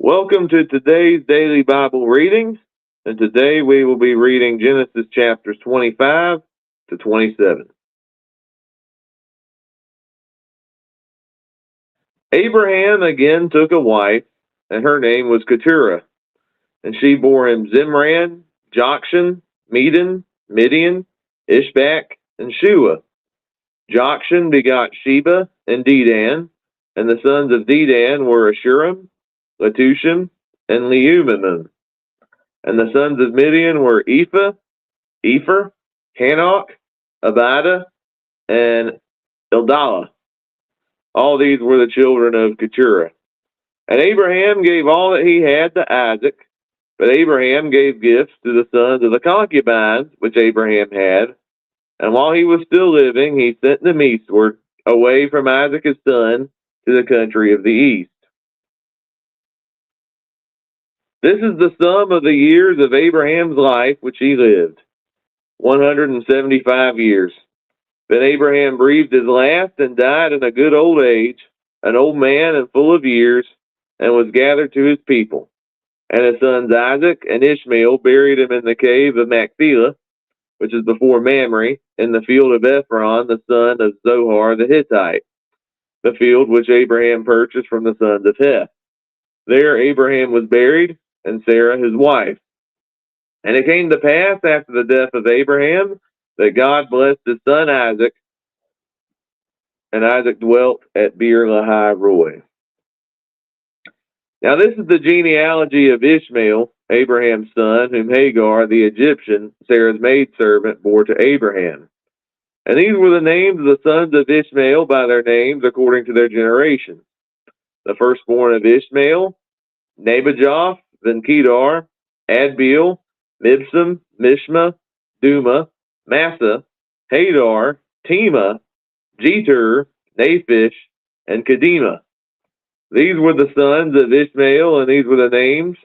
Welcome to today's daily Bible readings, and today we will be reading Genesis chapters 25 to 27. Abraham again took a wife, and her name was Keturah, and she bore him Zimran, Jokshan, Medan, Midian, Ishbak, and Shua. Jokshan begot Sheba and Dedan, and the sons of Dedan were Ashurim, Letushim, and Leumimim. And the sons of Midian were Ephah, Epher, Hanok, Abida, and Eldalah. All these were the children of Keturah. And Abraham gave all that he had to Isaac, but Abraham gave gifts to the sons of the concubines which Abraham had. And while he was still living, he sent them eastward, away from Isaac his son, to the country of the east. This is the sum of the years of Abraham's life which he lived, 175 years. Then Abraham breathed his last and died in a good old age, an old man and full of years, and was gathered to his people. And his sons Isaac and Ishmael buried him in the cave of Machpelah, which is before Mamre, in the field of Ephron, the son of Zohar the Hittite, the field which Abraham purchased from the sons of Heth. There Abraham was buried, and Sarah his wife. And it came to pass after the death of Abraham that God blessed his son Isaac, and Isaac dwelt at Beer Lahai Roi. Now this is the genealogy of Ishmael, Abraham's son, whom Hagar the Egyptian, Sarah's maidservant, bore to Abraham. And these were the names of the sons of Ishmael by their names according to their generations. The firstborn of Ishmael, Nebajoth, then Kedar, Adbeel, Mibsam, Mishma, Duma, Massa, Hadar, Tema, Jetur, Naphish, and Kedema. These were the sons of Ishmael, and these were the names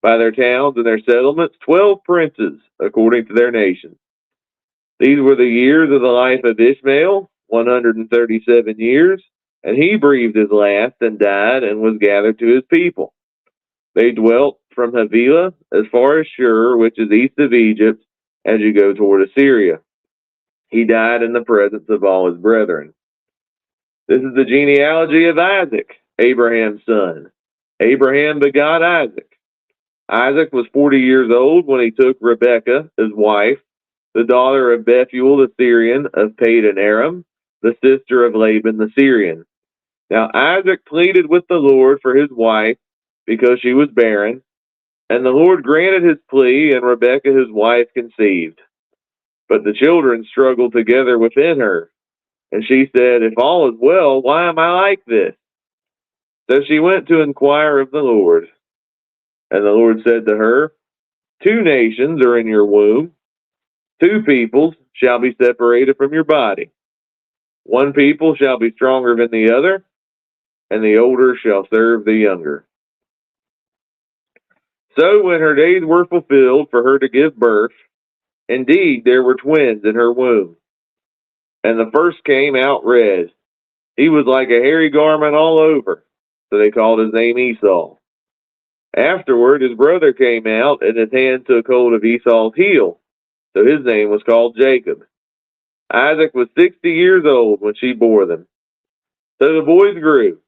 by their towns and their settlements, 12 princes according to their nations. These were the years of the life of Ishmael, 137 years, and he breathed his last and died and was gathered to his people. They dwelt from Havilah as far as Shur, which is east of Egypt, as you go toward Assyria. He died in the presence of all his brethren. This is the genealogy of Isaac, Abraham's son. Abraham begot Isaac. Isaac was 40 years old when he took Rebekah, his wife, the daughter of Bethuel the Syrian of Padan Aram, the sister of Laban the Syrian. Now Isaac pleaded with the Lord for his wife because she was barren, and the Lord granted his plea, and Rebekah his wife conceived. But the children struggled together within her, and she said, "If all is well, why am I like this?" So she went to inquire of the Lord. And the Lord said to her, "Two nations are in your womb, two peoples shall be separated from your body. One people shall be stronger than the other, and the older shall serve the younger." So when her days were fulfilled for her to give birth, indeed there were twins in her womb. And the first came out red. He was like a hairy garment all over, so they called his name Esau. Afterward his brother came out, and his hand took hold of Esau's heel, so his name was called Jacob. Isaac was 60 years old when she bore them. So the boys grew,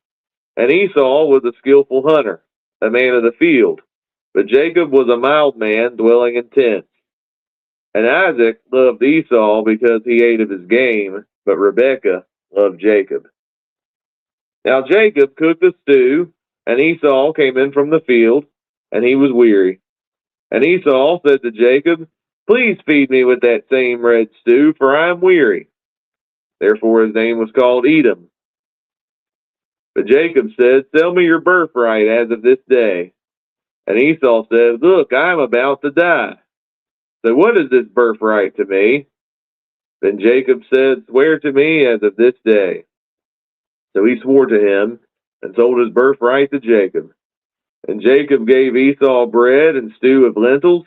and Esau was a skillful hunter, a man of the field, but Jacob was a mild man dwelling in tents. And Isaac loved Esau because he ate of his game, but Rebekah loved Jacob. Now Jacob cooked a stew, and Esau came in from the field, and he was weary. And Esau said to Jacob, "Please feed me with that same red stew, for I am weary." Therefore his name was called Edom. But Jacob said, "Sell me your birthright as of this day." And Esau said, "Look, I am about to die. So what is this birthright to me?" Then Jacob said, "Swear to me as of this day." So he swore to him and sold his birthright to Jacob. And Jacob gave Esau bread and stew of lentils.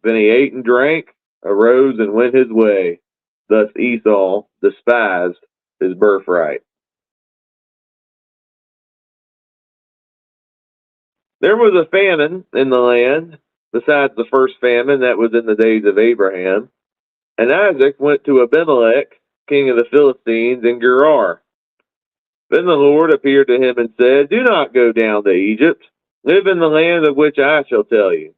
Then he ate and drank, arose and went his way. Thus Esau despised his birthright. There was a famine in the land, besides the first famine that was in the days of Abraham. And Isaac went to Abimelech, king of the Philistines, in Gerar. Then the Lord appeared to him and said, "Do not go down to Egypt. Live in the land of which I shall tell you.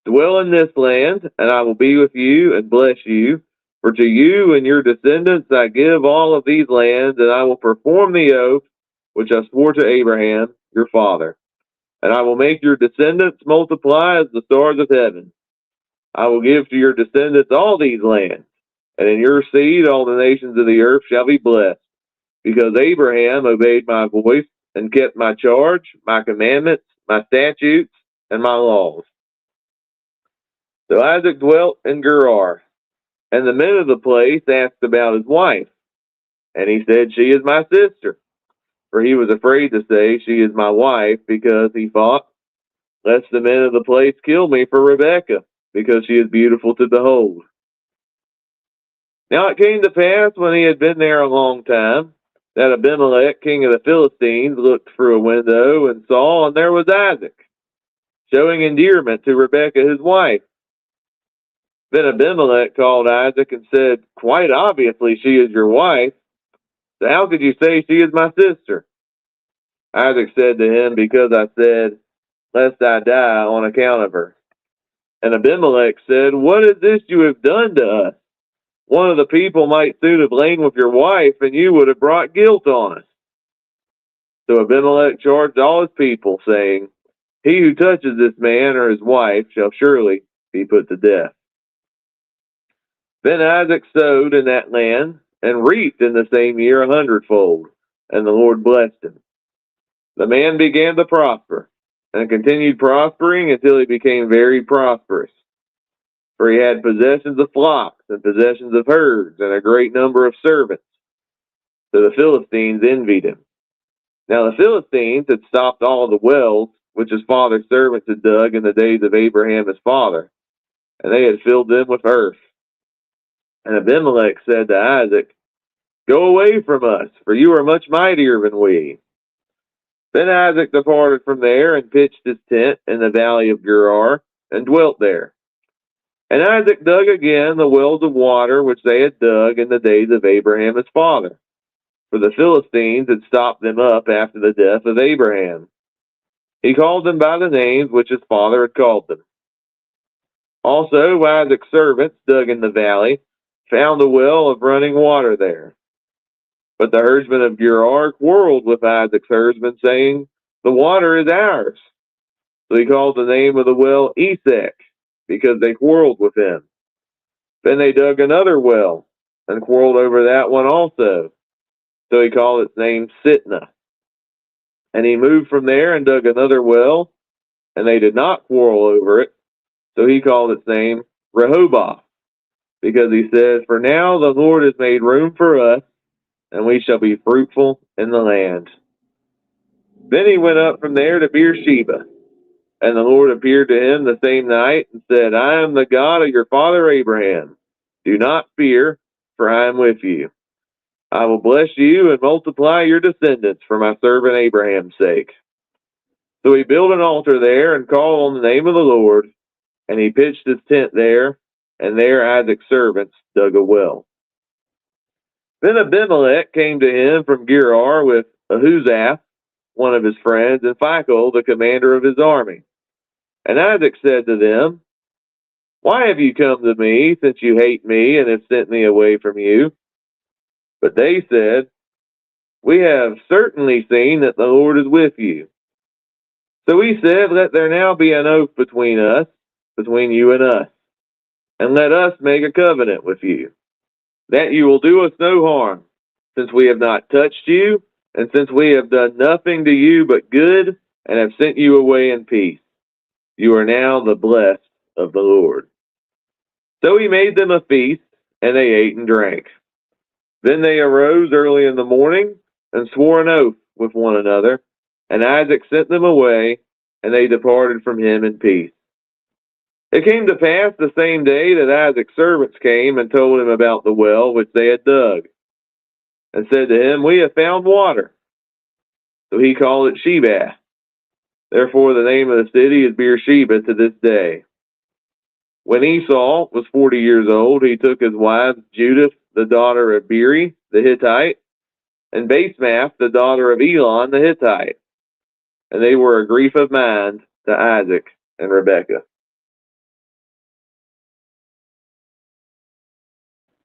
Dwell in this land, and I will be with you and bless you. For to you and your descendants I give all of these lands, and I will perform the oath which I swore to Abraham, your father. And I will make your descendants multiply as the stars of heaven. I will give to your descendants all these lands, and in your seed all the nations of the earth shall be blessed, because Abraham obeyed my voice and kept my charge, my commandments, my statutes, and my laws." So Isaac dwelt in Gerar, and the men of the place asked about his wife. And he said, "She is my sister." For he was afraid to say, "She is my wife," because he thought, "Lest the men of the place kill me for Rebekah, because she is beautiful to behold." Now it came to pass, when he had been there a long time, that Abimelech, king of the Philistines, looked through a window and saw, and there was Isaac, showing endearment to Rebekah his wife. Then Abimelech called Isaac and said, "Quite obviously she is your wife. So how could you say she is my sister?" Isaac said to him, "Because I said, lest I die on account of her." And Abimelech said, "What is this you have done to us? One of the people might soon have lain with your wife, and you would have brought guilt on us." So Abimelech charged all his people, saying, "He who touches this man or his wife shall surely be put to death." Then Isaac sowed in that land, and reaped in the same year 100-fold, and the Lord blessed him. The man began to prosper, and continued prospering until he became very prosperous. For he had possessions of flocks, and possessions of herds, and a great number of servants. So the Philistines envied him. Now the Philistines had stopped all the wells which his father's servants had dug in the days of Abraham his father, and they had filled them with earth. And Abimelech said to Isaac, "Go away from us, for you are much mightier than we." Then Isaac departed from there and pitched his tent in the valley of Gerar, and dwelt there. And Isaac dug again the wells of water which they had dug in the days of Abraham his father, for the Philistines had stopped them up after the death of Abraham. He called them by the names which his father had called them. Also Isaac's servants dug in the valley, found a well of running water there. But the herdsmen of Gerar quarreled with Isaac's herdsmen, saying, "The water is ours." So he called the name of the well Esek, because they quarreled with him. Then they dug another well, and quarreled over that one also. So he called its name Sitnah. And he moved from there and dug another well, and they did not quarrel over it. So he called its name Rehoboth, because he says, "For now the Lord has made room for us, and we shall be fruitful in the land." Then he went up from there to Beersheba, and the Lord appeared to him the same night and said, "I am the God of your father Abraham. Do not fear, for I am with you. I will bless you and multiply your descendants for my servant Abraham's sake." So he built an altar there and called on the name of the Lord, and he pitched his tent there, and there Isaac's servants dug a well. Then Abimelech came to him from Gerar with Ahuzzath, one of his friends, and Phicol, the commander of his army. And Isaac said to them, "Why have you come to me, since you hate me and have sent me away from you?" But they said, "We have certainly seen that the Lord is with you." So he said, "Let there now be an oath between us, between you and us, and let us make a covenant with you, that you will do us no harm, since we have not touched you, and since we have done nothing to you but good, and have sent you away in peace. You are now the blessed of the Lord." So he made them a feast, and they ate and drank. Then they arose early in the morning, and swore an oath with one another, and Isaac sent them away, and they departed from him in peace. It came to pass the same day that Isaac's servants came and told him about the well which they had dug, and said to him, "We have found water." So he called it Shebath. Therefore, the name of the city is Beersheba to this day. When Esau was 40 years old, he took his wife Judith, the daughter of Beeri the Hittite, and Basemath, the daughter of Elon the Hittite. And they were a grief of mind to Isaac and Rebekah.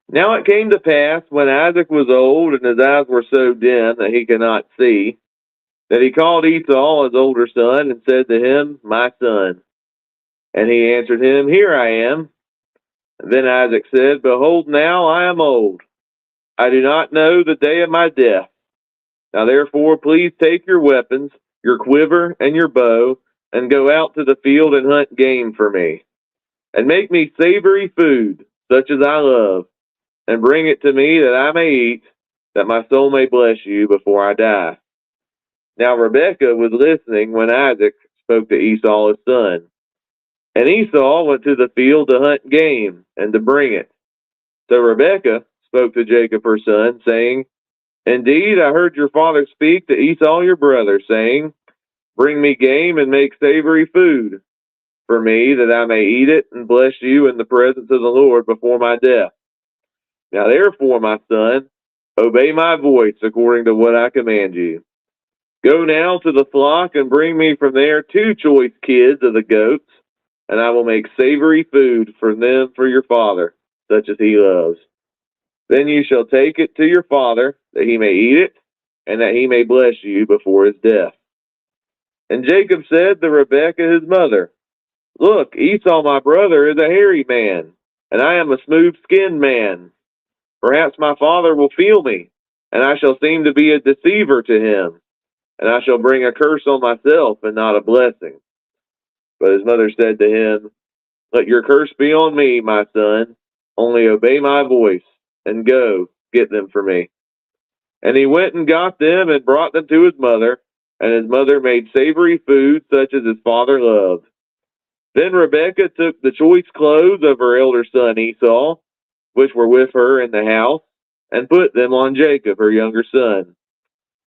Now it came to pass, when Isaac was old and his eyes were so dim that he could not see, that he called Esau, his older son, and said to him, My son. And he answered him, Here I am. And then Isaac said, Behold, now I am old. I do not know the day of my death. Now therefore, please take your weapons, your quiver, and your bow, and go out to the field and hunt game for me. And make me savory food, such as I love, and bring it to me that I may eat, that my soul may bless you before I die. Now Rebekah was listening when Isaac spoke to Esau his son. And Esau went to the field to hunt game, and to bring it. So Rebekah spoke to Jacob her son, saying, Indeed, I heard your father speak to Esau your brother, saying, Bring me game and make savory food for me, that I may eat it and bless you in the presence of the Lord before my death. Now therefore, my son, obey my voice according to what I command you. Go now to the flock and bring me from there 2 choice kids of the goats, and I will make savory food for them for your father, such as he loves. Then you shall take it to your father, that he may eat it, and that he may bless you before his death. And Jacob said to Rebekah his mother, Look, Esau my brother is a hairy man, and I am a smooth-skinned man. Perhaps my father will feel me, and I shall seem to be a deceiver to him, and I shall bring a curse on myself and not a blessing. But his mother said to him, Let your curse be on me, my son. Only obey my voice, and go, get them for me. And he went and got them and brought them to his mother, and his mother made savory food such as his father loved. Then Rebekah took the choice clothes of her elder son Esau, which were with her in the house, and put them on Jacob, her younger son.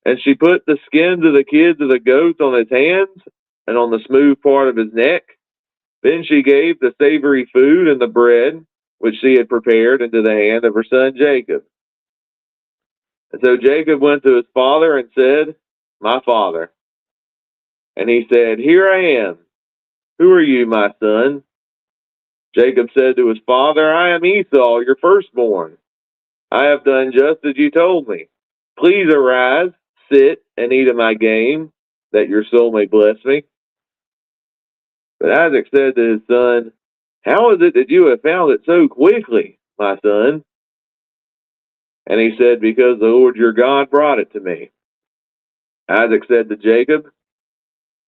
And she put the skins of the kids of the goats on his hands and on the smooth part of his neck. Then she gave the savory food and the bread, which she had prepared, into the hand of her son Jacob. And so Jacob went to his father and said, My father. And he said, Here I am. Who are you, my son? Jacob said to his father, I am Esau, your firstborn. I have done just as you told me. Please arise, sit, and eat of my game, that your soul may bless me. But Isaac said to his son, How is it that you have found it so quickly, my son? And he said, Because the Lord your God brought it to me. Isaac said to Jacob,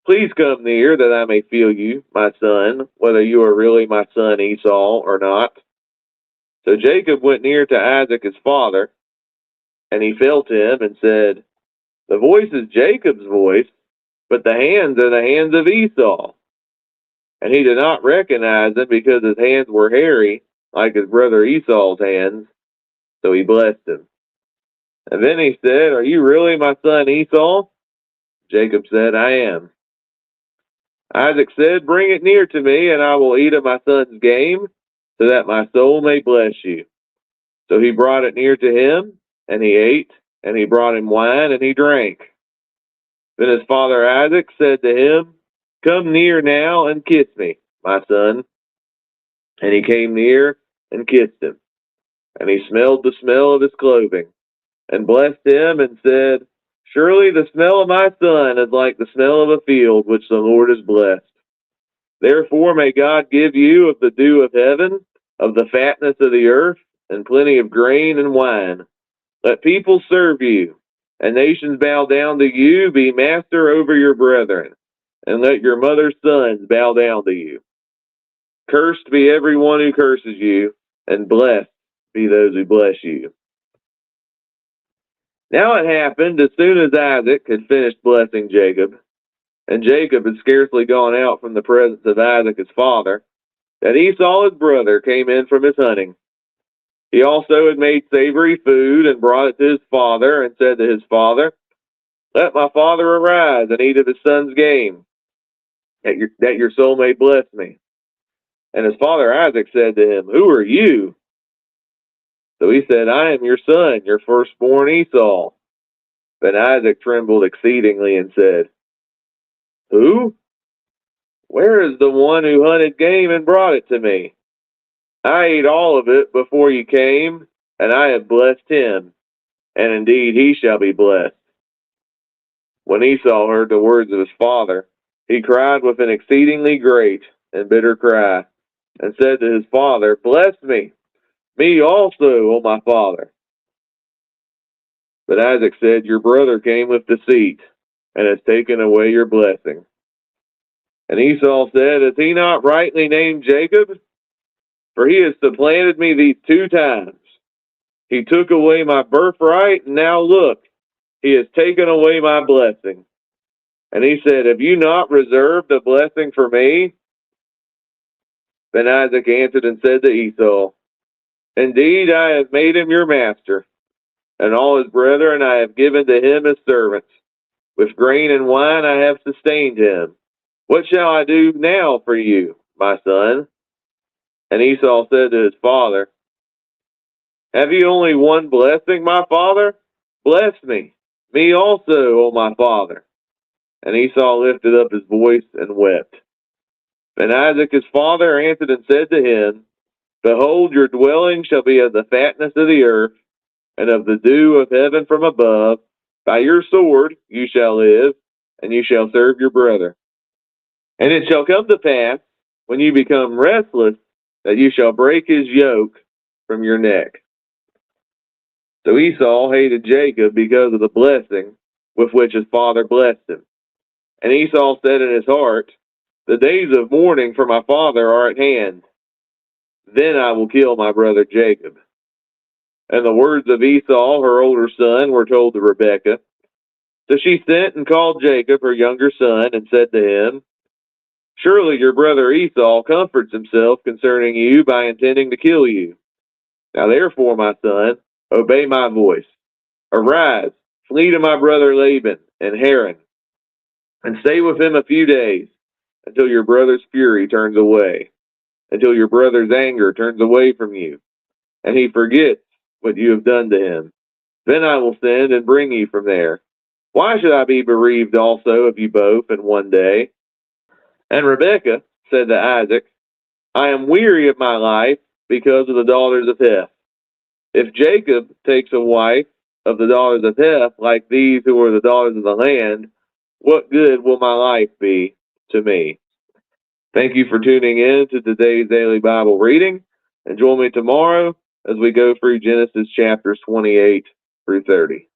Please come near, that I may feel you, my son, whether you are really my son Esau or not. So Jacob went near to Isaac his father, and he felt him and said, The voice is Jacob's voice, but the hands are the hands of Esau. And he did not recognize him because his hands were hairy, like his brother Esau's hands, so he blessed him. And then he said, Are you really my son Esau? Jacob said, I am. Isaac said, Bring it near to me, and I will eat of my son's game, so that my soul may bless you. So he brought it near to him, and he ate, and he brought him wine, and he drank. Then his father Isaac said to him, Come near now and kiss me, my son. And he came near and kissed him. And he smelled the smell of his clothing, and blessed him, and said, Surely the smell of my son is like the smell of a field which the Lord has blessed. Therefore may God give you of the dew of heaven, of the fatness of the earth, and plenty of grain and wine. Let people serve you, and nations bow down to you. Be master over your brethren, and let your mother's sons bow down to you. Cursed be everyone who curses you, and blessed be those who bless you. Now it happened, as soon as Isaac had finished blessing Jacob, and Jacob had scarcely gone out from the presence of Isaac his father, that Esau his brother came in from his hunting. He also had made savory food and brought it to his father, and said to his father, Let my father arise and eat of his son's game, that your soul may bless me. And his father Isaac said to him, Who are you? So he said, I am your son, your firstborn Esau. Then Isaac trembled exceedingly and said, Who? Where is the one who hunted game and brought it to me? I ate all of it before you came, and I have blessed him, and indeed he shall be blessed. When Esau heard the words of his father, he cried with an exceedingly great and bitter cry, and said to his father, Bless me also, O my father. But Isaac said, Your brother came with deceit, and has taken away your blessing. And Esau said, Has he not rightly named Jacob? For he has supplanted me these 2 times. He took away my birthright, and now look, he has taken away my blessing. And he said, Have you not reserved a blessing for me? Then Isaac answered and said to Esau, Indeed, I have made him your master, and all his brethren I have given to him as servants. With grain and wine I have sustained him. What shall I do now for you, my son? And Esau said to his father, Have you only one blessing, my father? Bless me also, O my father. And Esau lifted up his voice and wept. And Isaac his father answered and said to him, Behold, your dwelling shall be of the fatness of the earth, and of the dew of heaven from above. By your sword you shall live, and you shall serve your brother. And it shall come to pass, when you become restless, that you shall break his yoke from your neck. So Esau hated Jacob because of the blessing with which his father blessed him. And Esau said in his heart, The days of mourning for my father are at hand. Then I will kill my brother Jacob. And the words of Esau, her older son, were told to Rebekah. So she sent and called Jacob, her younger son, and said to him, Surely your brother Esau comforts himself concerning you by intending to kill you. Now therefore, my son, obey my voice. Arise, flee to my brother Laban in Haran, and stay with him a few days, until your brother's fury turns away, until your brother's anger turns away from you, and he forgets what you have done to him. Then I will send and bring you from there. Why should I be bereaved also of you both in one day? And Rebekah said to Isaac, I am weary of my life because of the daughters of Heth. If Jacob takes a wife of the daughters of Heth, like these who are the daughters of the land, what good will my life be to me? Thank you for tuning in to today's daily Bible reading, and join me tomorrow as we go through Genesis chapters 28 through 30.